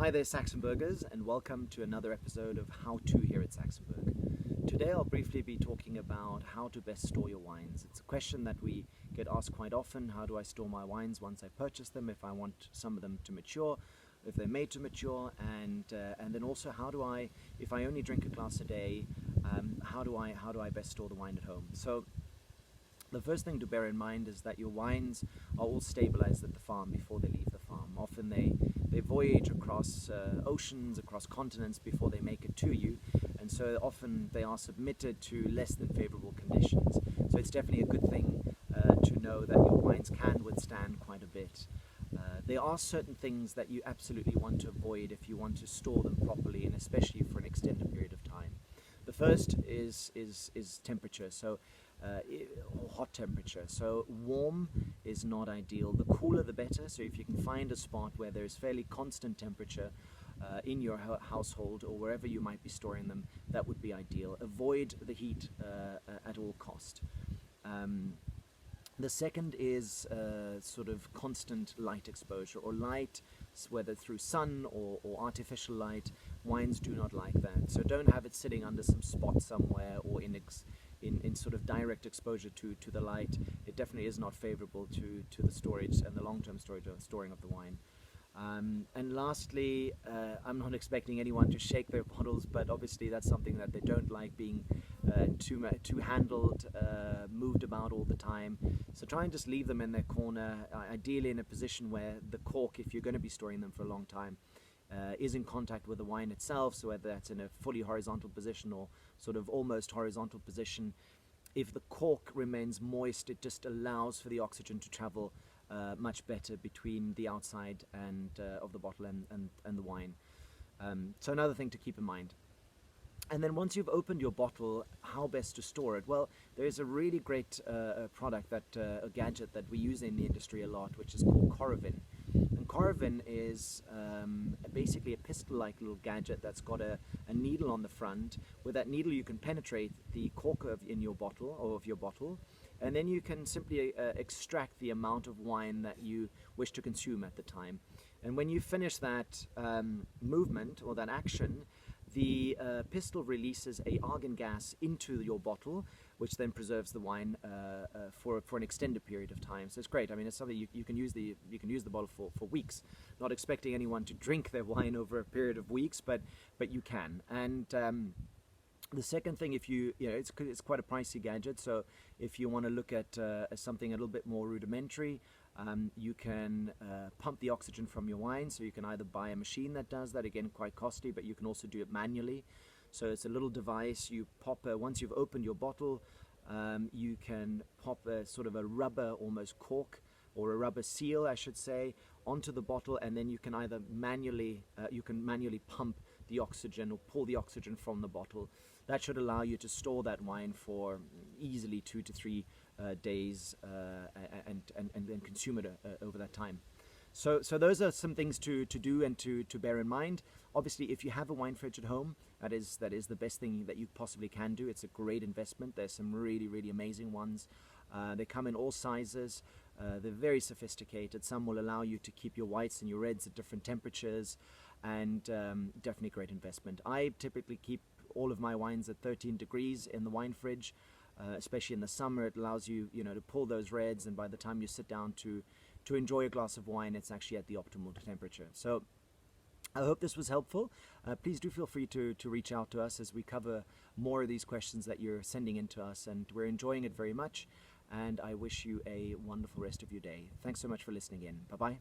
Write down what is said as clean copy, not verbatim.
Hi there, Saxenburgers, and welcome to another episode of How To here at Saxenburg. Today I'll briefly be talking about how to best store your wines. It's a question that we get asked quite often. How do I store my wines once I purchase them, if I want some of them to mature, if they're made to mature, and then also how do I, if I only drink a glass a day, how do I best store the wine at home? So the first thing to bear in mind is that your wines are all stabilized at the farm before they leave the farm. Often they voyage across oceans, across continents before they make it to you, and so often they are submitted to less than favorable conditions. So it's definitely a good thing to know that your wines can withstand quite a bit. There are certain things that you absolutely want to avoid if you want to store them properly, and especially for an extended period of time. The first is temperature, so hot temperature. So warm is not ideal. The cooler the better. So if you can find a spot where there's fairly constant temperature in your household or wherever you might be storing them, that would be ideal. Avoid the heat at all cost. The second is sort of constant light exposure, or light, whether through sun or artificial light. Wines do not like that. So don't have it sitting under some spot somewhere or in sort of direct exposure to the light. It definitely is not favorable to the storage and the long-term storage or storing of the wine. And lastly, I'm not expecting anyone to shake their bottles, but obviously that's something that they don't like, being too handled, moved about all the time. So try and just leave them in their corner, ideally in a position where the cork, if you're going to be storing them for a long time, is in contact with the wine itself. So whether that's in a fully horizontal position or sort of almost horizontal position, if the cork remains moist, it just allows for the oxygen to travel much better between the outside and of the bottle and the wine. So another thing to keep in mind. And then once you've opened your bottle, how best to store it? Well, there's a really great product, a gadget that we use in the industry a lot, which is called Korban. And Korban is basically a pistol-like little gadget that's got a needle on the front. With that needle you can penetrate the cork in your bottle, or of your bottle, and then you can simply extract the amount of wine that you wish to consume at the time. And when you finish that movement or that action, the pistol releases a argon gas into your bottle, which then preserves the wine for an extended period of time. So it's great. I mean, it's something you can use the bottle for weeks. Not expecting anyone to drink their wine over a period of weeks, but you can. And the second thing, if it's quite a pricey gadget, so if you want to look at something a little bit more rudimentary, you can pump the oxygen from your wine. So you can either buy a machine that does that, again quite costly, but you can also do it manually. So it's a little device. You pop once you've opened your bottle, you can pop a sort of a rubber almost cork, or a rubber seal I should say, onto the bottle, and then you can either manually pump the oxygen or pull the oxygen from the bottle. That should allow you to store that wine for easily 2 to 3 days and then consume it over that time. So those are some things to do and to bear in mind. Obviously, if you have a wine fridge at home, that is the best thing that you possibly can do. It's a great investment. There's some really, really amazing ones. They come in all sizes. They're very sophisticated. Some will allow you to keep your whites and your reds at different temperatures, and definitely a great investment. I typically keep all of my wines at 13 degrees in the wine fridge, especially in the summer. It allows you to pull those reds, and by the time you sit down to enjoy a glass of wine, it's actually at the optimal temperature. So I hope this was helpful. Please do feel free to reach out to us as we cover more of these questions that you're sending in to us, and we're enjoying it very much, and I wish you a wonderful rest of your day. Thanks so much for listening in. Bye-bye.